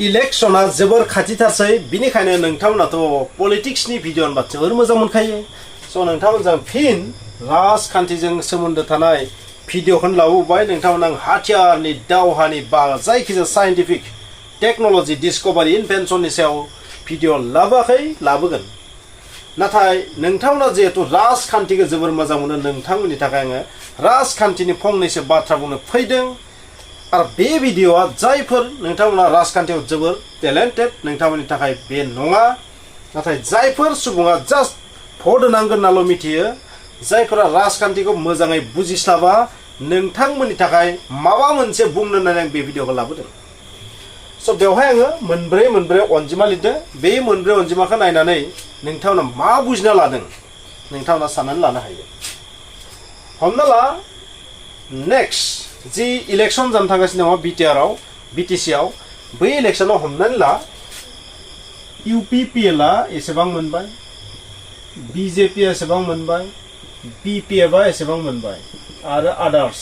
इलेक्शना जोबोर खाथिथारसै बिनिखायनो नोंथांमोनाथ' पलिटिक्सनि भिडिअ होनबा जोबोर मोजां मोनखायो स' नोंथांमोनजों फिन राजखान्थिजों सोमोन्दो थानाय भिडिअखौनो लाबोबाय नोंथांमोन आं हाथियारनि दावहानि बा जायखिजाया साइन्टिफिक टेक्न'लजि डिस्कभारि इनभेन्सननि सायाव भिडिअ लाबोआखै लाबोगोन नाथाय नोंथांमोना जिहेतु राजखान्थिखौ जोबोर मोजां मोनो नोंथांमोननि थाखाय आङो राजखान्थिनि फंनैसो बाथ्रा बुंनो फैदों आरो बे भिडिअआ जायफोर नोंथांमोना राजखान्थियाव जोबोर टेलेन्टेड नोंथांमोननि थाखाय बे नङा नाथाय जायफोर सुबुङा जास्ट भट होनांगोन होननाल' मिथियो जायफोरा राजखान्थिखौ मोजाङै बुजिस्लाबा नोंथांमोननि थाखाय माबा मोनसे बुंनो होननानै आं बे भिडिअखौ लाबोदों स' बेवहाय आङो मोनब्रै अनजिमा लिरदों बे मोनब्रै अनजिमाखौ नायनानै नोंथांमोना मा बुजिना लादों नोंथांमोना साननानै लानो हायो हमना ला नेक्स्ट जि इलेक्शन जानो थांगासिनो दङ बिटिआरआव बिटिसिआव बै इलेक्शनाव हमनानै ला इउपिपिएलआ एसेबां मोनबाय बिजेपिआ एसेबां मोनबाय बिपिएफआ एसेबां मोनबाय आरो आदार्स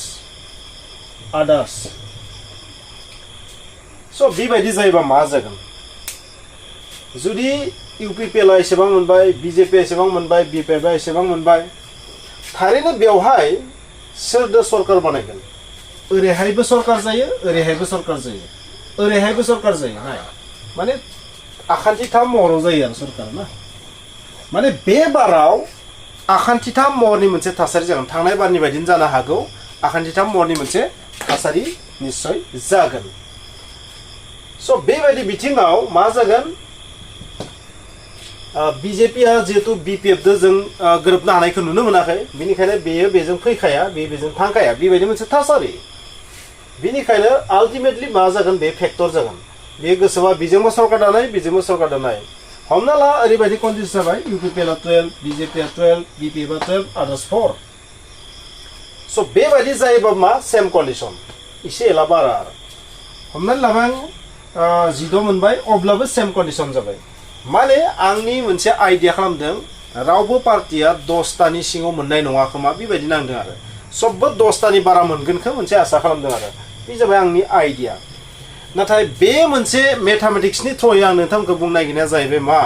स' बेबायदि जायोबा मा जागोन जुदि इउपिपिएलआ एसेबां मोनबाय बिजेपिआ एसेबां मोनबाय बिपिएफआ एसेबां मोनबाय थारैनो बेवहाय सोरदो सरकार बानायगोन ओरैहायबो सरकार जायो ओरैहायबो सरकार जायो ओरैहायबो सरकार जायो नाय माने आखान्थिथाम महराव जायो आरो सरकार ना माने बे बाराव आखान्थिथाम महरनि मोनसे थासारि जागोन थांनाय बारनि बायदिनो जानो हागौ आखान्थिथाम महरनि मोनसे थासारि निश्चय जागोन स' बेबायदि बिथिङाव मा जागोन बिजेपिआ जिहेतु बिपिएफजों जों गोरोबनो हानायखौ नुनो मोनाखै बेनिखायनो बेयो बेजों फैखाया बेजों थांखाया बेबायदि मोनसे थासारि बेनिखायनो आल्टिमेटलि मा जागोन बे फेक्टर जागोन बे गोसोआ बेजोंबो सरकार दानाय बेजोंबो सरकार दानाय हमना ला ओरैबायदि कन्डिसन जाबाय इउपिपिएलआ 12 बिजेपिआ 12 बिपिएफआ 12 आदार्स 4 स' बेबायदि जायोबा मा सेम कन्डिसन एसे एला बारा आरो हमनानै लाबाय आं 16 मोनबाय अब्लाबो सेम कन्डिसन जाबाय माने आंनि मोनसे आइडिया खालामदों रावबो पार्टिया 10टानि सिङाव मोननाय नङा खोमा बेबायदि नांदों आरो सबबो 10टानि बारा मोनगोनखौ मोनसे आसा खालामदों आरो बे जाबाय आंनि आइडिया नाथाय बे मोनसे मेथामेटिक्सनि थ्रुयै आं नोंथांखौ बुंनो नागिरनाया जाहैबाय मा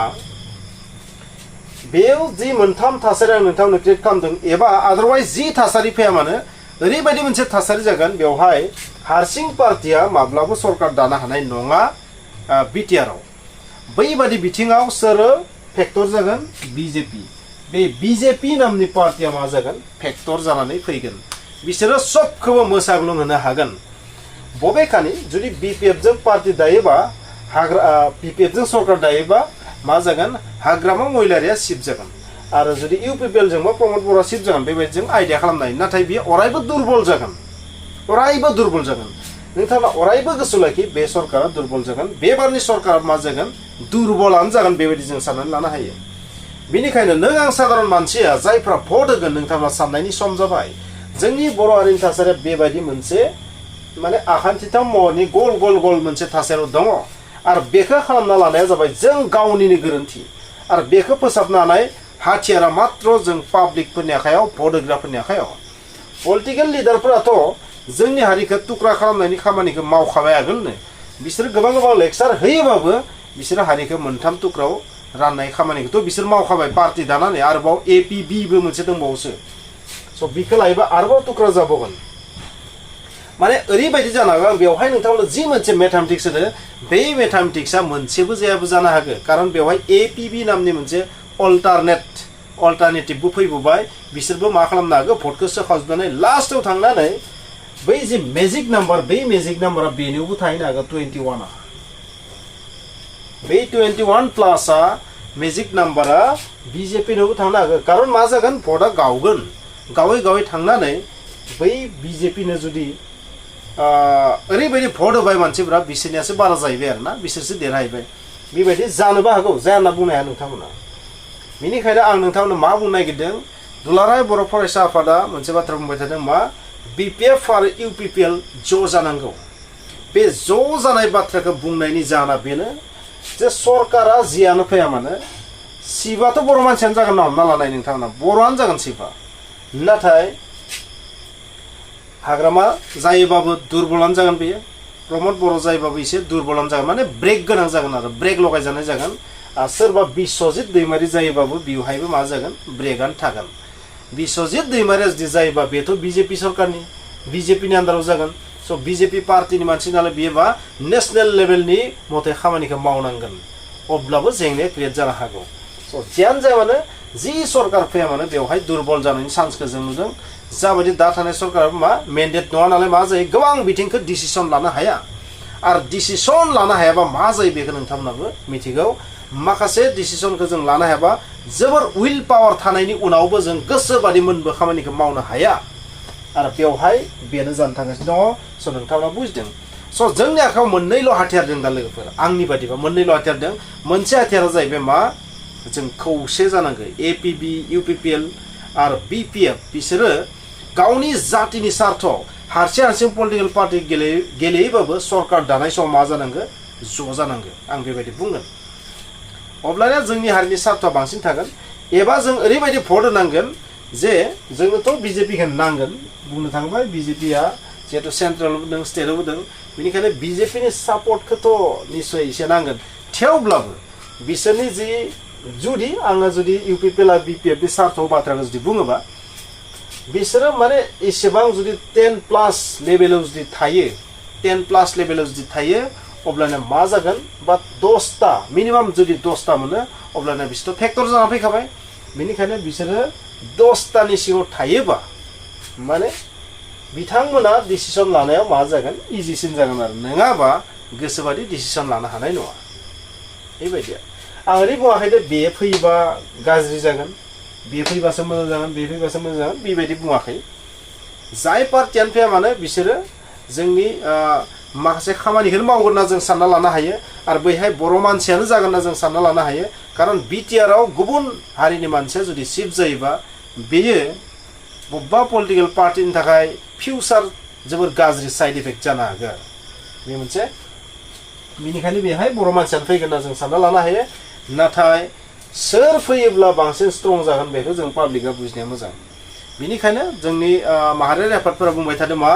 बेयाव जि मोनथाम थासारि आं नोंथांनो क्रिएट खालामदों एबा आदारवाइज जि थासारि फैया मानो ओरैबायदि मोनसे थासारि जागोन बेवहाय हारसिं पार्टिया माब्लाबो सरकार दानो हानाय नङा बिटिआरआव बैबादि बिथिङाव सोरो फेक्टर जागोन बिजेपि बे बिजेपि नामनि पार्टिया मा जागोन फेक्टर जानानै फैगोन बिसोरो सबखौबो मोसाग्लुंहोनो हागोन बबेखानि जुदि बिपिएफजों पार्टि दायोबा बिपिएफजों सरकार दायोबा मा जागोन हाग्रामा महिलारिया सिप जागोन आरो जुदि इउपिपिएलजोंबा प्रमद बर'आ सिप जागोन बेबायदिजों आइडिया खालामनाय नाथाय बेयो अरायबो दुर्बल जागोन नोंथाङा अरायबो गोसो लाखि बे सरकारा दुर्बल जागोन बेबारनि सरकारा मा जागोन दुर्बलानो जागोन बेबायदि जों साननानै लानो हायो बेनिखायनो नों आं साधारन मानसिया जायफ्रा भट होगोन नोंथाङा साननायनि सम जाबाय जोंनि बर' हारिनि थासारिया बेबायदि मोनसे माने आखान्थिथाम महरनि गल मोनसे थासारियाव दङ आरो बेखौ खालामना लानाया जाबाय जों गावनिनो गोरोन्थि आरो बेखौ फोसाबनो हानाय हाथियारा मात्र जों पाब्लिकफोरनि आखायाव भट होग्राफोरनि आखायाव पलिटिकेल लिडारफोराथ' जोंनि हारिखौ तुक्रा खालामनायनि खामानिखौ मावखाबाय आगोलनो बिसोर गोबां लेक्सार होयोबाबो बिसोर हारिखौ मोनथाम तुक्राव राननाय खामानिखौथ' बिसोर मावखाबाय पार्टि दानानै आरोबाव एपिबिबो मोनसे दंबावोसो स' बिखौ लायोबा आरोबाव तुक्रा जाबावगोन माने ओरैबायदि जानो हागौ आं बेवहाय नोंथांमोननो जि मोनसे मेथामेटिक्स होदो बे मेथामेटिक्सआ मोनसेबो जायाबो जानो हागौ कारण बेवहाय एपिबि नामनि मोनसे अल्टारनेटिभबो फैबोबाय बिसोरबो मा खालामनो हागौ भटखौ सोखाजोबनानै लास्टआव थांनानै बै जे मेजिक नाम्बार बे मेजिक नाम्बारा बेनियावबो थाहैनो हागौ 21आ बे 21 प्लासआ मेजिक नाम्बारा बिजेपिनोबो थांनो हागौ कारण मा जागोन भटआ गावगोन गावै थांनानै बै बिजेपिनो जुदि ओरैबायदि भट होबाय मानसिफ्रा बिसोरनियासो बारा जाहैबाय आरोना बिसोरसो देरहाहैबाय बेबायदि जानोबो हागौ जाया होनना बुंनो हाया नोंथांमोना बेनिखायनो आं नोंथांमोननो मा बुंनो नागिरदों दुलाराय बर' फरायसा आफादा मोनसे बाथ्रा बुंबाय थादों मा बिपिएफ आरो इउपिपिएल ज' जानांगौ बे ज' जानाय बाथ्राखौ बुंनायनि जाहोना बेनो जे सरकारा जियानो फैया मानो सिफाथ' बर' मानसियानो जागोन ना हमना लानाय नोंथांमोना बर'आनो जागोन सिफा नाथाय हाग्रामा जायोबाबो दुर्बलानो जागोन बेयो प्रमोद बर' जायोबाबो एसे दुरबलानो जागोन माने ब्रेक गोनां जागोन आरो ब्रेक लगायजानाय जागोन सोरबा बिश्वजित दैमारि जायोबाबो बेवहायबो मा जागोन ब्रेकआनो थागोन बिश्वजित दैमारिया जुदि जायोबा बेथ' बिजेपि सरकारनि बिजेपिनि आन्दाराव जागोन स' बिजेपि पार्टिनि मानसि नालाय बेयोबा नेसनेल लेभेलनि मथे खामानिखौ मावनांगोन अब्लाबो जेंनाया क्रिएट जानो हागौ स' जियानो जाया मानो जि सरकार फैया मानो बेवहाय दुरबल जानायनि चान्सखौ जों नुदों जाबायदि दा थानाय सरकारा मा मेन्डेट नङा नालाय मा जायो गोबां बिथिंखौ डिसिसन लानो हाया आरो डिसिसन लानो हायाबा मा जायो बेखौ नोंथांमोनाबो मिथिगौ माखासे डिसिसनखौ जों लानो हायाबा जोबोर उइल पावार थानायनि उनावबो जों गोसोबादि मोनबो खामानिखौ मावनो हाया आरो बेवहाय बेनो जानो थांगासिनो दङ स' नोंथांमोना बुजिदों स' जोंनि आखायाव मोननैल' हाथियार दं दा लोगोफोर आंनि बादिबा मोननैल' हाथियार दं मोनसे हाथियारा जाहैबाय मा जों खौसे जानांगौ एपिबि इउपिपिएल आरो बिपिएफ बिसोरो गावनि जातिनि सार्थ हारसिं हारसिं पलिटिकेल पार्टि गेलेयोबाबो सरकार दानाय समाव मा जानांगौ ज' जानांगौ आं बेबायदि बुंगोन अब्लानिया जोंनि हारिनि सार्थआ बांसिन थागोन एबा जों ओरैबायदि भट होनांगोन जे जोंनोथ' बिजेपिखौ नांगोन बुंनो थाङोबा बिजेपिया जिहेतु सेन्ट्रेलावबो दं स्टेटआवबो दं बेनिखायनो बिजेपिनि सापर्टखौथ' निस्सय एसे नांगोन थेवब्लाबो बिसोरनि जि जुदि आङो जुदि इउपिपिएल आरो बिपिएफनि सार्थआव बाथ्राखौ जुदि बुङोबा बिसोरो माने एसेबां जुदि 10+ लेभेलाव जुदि थायो 10+ लेभेलाव जुदि थायो अब्लाना मा जागोन बा 10टा मिनिमाम जुदि 10टा मोनो अब्लाना बिसोरथ' फेक्टर जाना फैखाबाय बेनिखायनो बिसोरो 10टानि सिङाव थायोबा माने बिथांमोना डिसिसन लानायाव मा जागोन इजिसिन जागोन आरो नङाबा गोसोबादि डिसिसन लानो हानाय नङा बेबायदिया आं ओरै बुङाखै दे बे फैयोबा गाज्रि जागोन बे फैबासो मोजां जागोन बे फैबासो मोजां जागोन बेबायदि बुङाखै जाय पार्टियानो फैया मानो बिसोरो जोंनि माखासे खामानिखौनो मावगोन ना जों सानना लानो हायो आरो बैहाय बर' मानसियानो जागोन ना जों सानना लानो हायो खारन बिटिआरआव गुबुन हारिनि मानसिया जुदि शिफ्ट जायोबा बेयो बबेबा पलिटिकेल पार्टिनि थाखाय फिउचार जोबोर गाज्रि साइड इफेक्ट जानो हागौ बे मोनसे बेनिखायनो बेहाय बर' मानसियानो फैगोन ना जों सानना लानो हायो नाथाय सोर फैयोब्ला बांसिन स्ट्रं जागोन बेखौ जों पाब्लिकआ बुजिनाया मोजां बेनिखायनो जोंनि माहारियारि आफादफोरा बुंबाय थादों मा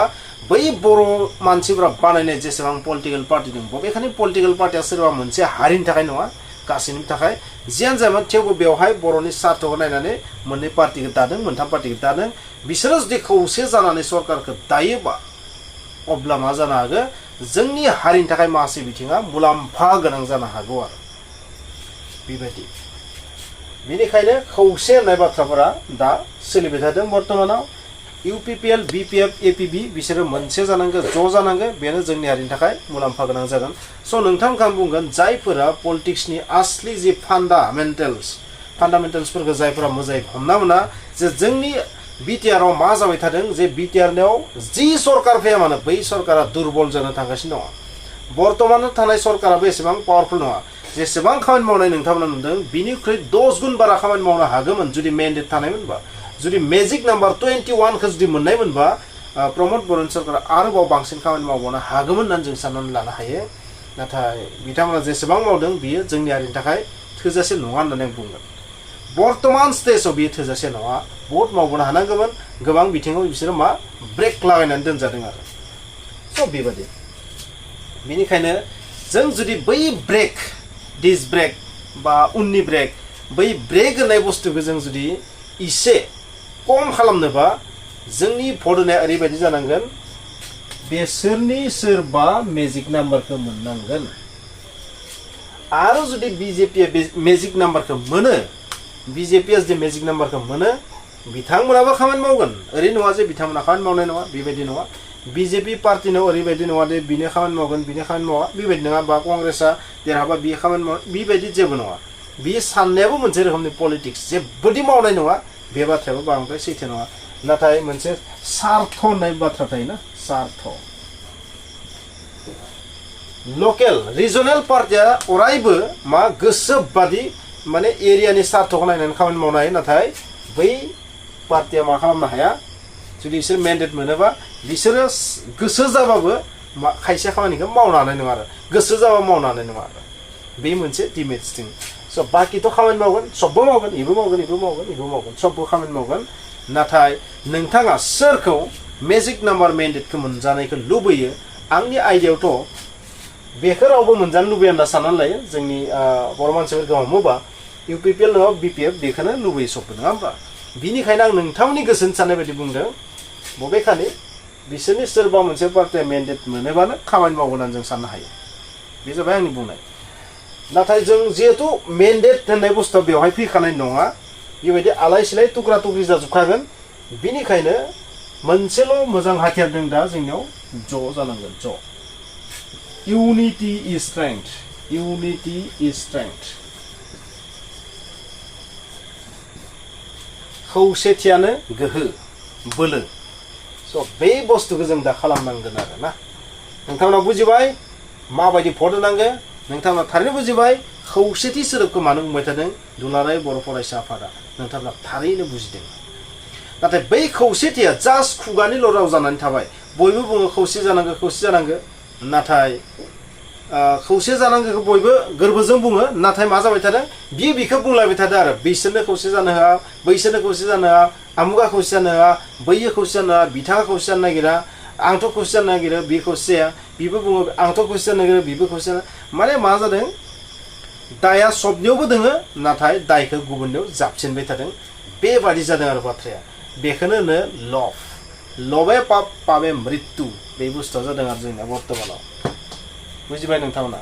बै बर' मानसिफोरा बानायनाय जेसेबां पलिटिकेल पार्टि दं बबेखानि पलिटिकेल पार्टिया सोरबा मोनसे हारिनि थाखाय नङा गासैनिबो थाखाय जियानो जायामोन थेवबो बेवहाय बर'नि सार्थखौ नायनानै मोननै पार्टिखौ दादों मोनथाम पार्टिखौ दादों बिसोरो जुदि खौसे जानानै सरकारखौ दायोबा अब्ला मा जानो हागौ जोंनि हारिनि थाखाय माखासे बिथिङा मुलाम्फा गोनां जानो हागौ आरो बेबायदि बेनिखायनो खौसे होननाय बाथ्राफोरा दा सोलिबाय थादों बर्तमानाव इउपिपिएल बिपिएफ एपिबि बिसोरो मोनसे जानांगौ ज' जानांगौ बेनो जोंनि हारिनि थाखाय मुलाम्फा गोनां जागोन स' नोंथांमोनखौ आं बुंगोन जायफोरा पलिटिक्सनि आसलि जि फान्डामेन्टेल्सफोरखौ जायफोरा मोजाङै हमना मोना जे जोंनि बिटिआरआव मा जाबाय थादों जे बिटिआरनियाव जि सरकार फैया मानो बै सरकारा दुरबल जानो थांगासिनो दङ बर्तमान थानाय सरकाराबो एसेबां पावारफुल नङा जेसेबां खामानि मावनाय नोंथांमोना नुदों बिनिख्रुइ 10 गुन बारा खामानि मावनो हागौमोन जुदि मेन्डेट थानायमोनबा जुदि मेजिक नाम्बार 21 खौ जुदि मोननायमोनबा प्रमोद बर'नि सरकारा आरोबाव बांसिन खामानि मावबावनो हागौमोन होननानै जों साननानै लानो हायो नाथाय बिथांमोना जेसेबां मावदों बियो जोंनि हारिनि थाखाय थोजासे नङा होननानै आं बुंगोन बर्तमान स्टेजाव बियो थोजासे नङा बहुत मावबोनो हानांगौमोन गोबां बिथिङाव बिसोरो मा ब्रेक लागायनानै दोनजादों आरो स' बेबादि बेनिखायनो जों जुदि बै ब्रेक डिस ब्रेक बा उननि ब्रेक बै ब्रेक होननाय बुस्थुखौ जों जुदि इसे खम खालामनोबा जोंनि भट होनाया ओरैबायदि जानांगोन बेसोरनि सोरबा मेजिक नाम्बारखौ मोननांगोन आरो जुदि बिजेपिया मेजिक नाम्बारखौ मोनो बिजेपिया जुदि मेजिक नाम्बारखौ मोनो बिथांमोनाबो खामानि मावगोन ओरै नङा जे बिथांमोना खामानि मावनाय नङा बेबायदि नङा बिजेपि पार्टिनाव ओरैबायदि नङा दे बिनो खामानि मावगोन बिनो खामानि मावा बेबायदि नङा बा कंग्रेसआ देरहाबा बियो खामानि मावा बेबायदि जेबो नङा बियो साननायाबो मोनसे रोखोमनि पलिटिक्स जेबोदि मावनाय नङा बे बाथ्रायाबो बांद्राय सैथो नङा नाथाय मोनसे सार्थ होननाय बाथ्रा थायोना सार्थ लकेल रिजनेल पार्टिया अरायबो मा गोसो बादि माने एरियानि सार्थखौ नायनानै खामानि मावनो हायो नाथाय बै पार्टिया मा खालामनो हाया जुदि बिसोर मेन्डेट मोनोबा बिसोरो गोसो जाबाबो खायसे खामानिखौ मावनो हानाय नङा आरो गोसो जाबा मावनो हानाय नङा आरो बे मोनसे डिमेज थिं स' बाखिथ' खामानि मावगोन सबबो मावगोन इबो मावगोन इबो मावगोन इबो मावगोन सबबो खामानि मावगोन नाथाय नोंथाङा सोरखौ मेजिक नाम्बार मेन्डेटखौ मोनजानायखौ लुबैयो आंनि आइडियावथ' बेखौ रावबो मोनजानो लुबैया होनना साननानै लायो जोंनि बर' मानसिफोरखौ हमोबा UPPL नङा BPF बेखौनो लुबैयो सबबो नङा होमबा बिनिखायनो आं नोंथांमोननि गोसोनि साननाय बायदि बुंदों बबेखानि बिसोरनि सोरबा मोनसे पार्टिया मेन्डेट मोनोबानो खामानि मावगोन होननानै जों साननो हायो बे जाबाय आंनि बुंनाय नाथाय जों जिहेतु मेन्डेट होननाय बुस्थुआ बेवहाय फैखानाय नङा बेबायदि आलाय सिलाय टुक्रा टुक्रि जाजोबखागोन बिनिखायनो मोनसेल' मोजां हाथियार दं दा जोंनियाव ज' जानांगोन ज' Unity is strength. Unity is strength. खौसेथियानो गोहो बोलो स' बे बुस्थुखौ जों दा खालामनांगोन आरो ना नोंथांमोना बुजिबाय माबायदि भट होनांगो नोंथांमोना थारैनो बुजिबाय खौसेथि सोदोबखौ मानो बुंबाय थादों दुलाराय बर' फरायसा आफादा नोंथांमोना थारैनो बुजिदों नाथाय बै खौसेथिया जास्ट खुगानिल' राव जानानै थाबाय बयबो बुङो खौसे जानांगो नाथाय खौसे जानांगौखौ बयबो गोरबोजों बुङो नाथाय मा जाबाय थादों बियो बिखौ बुंलायबाय थादों आरो बैसोरनो खौसे जानो होआ बैसोरनो खौसे जानो होआ आमुगा खौसे जानो होआ बैयो खौसे जानो होआ बिथाङा खौसे जानो नागिरा आंथ' खौसे जानो नागिरो बि खौसे जाया बिबो बुङो आंथ' खौसे जानो नागिरो बिबो खौसे जानो माने मा जादों दाया सबनियावबो दोङो नाथाय दायखौ गुबुननियाव जाबसिनबाय थादों बेबादि जादों आरो बाथ्राया बेखौनो होनो लवे पाप पाबे मृत्यु बे बुस्थुआ जादों आरो जोंना बर्तमानाव बुजिबाय नोंथांमोना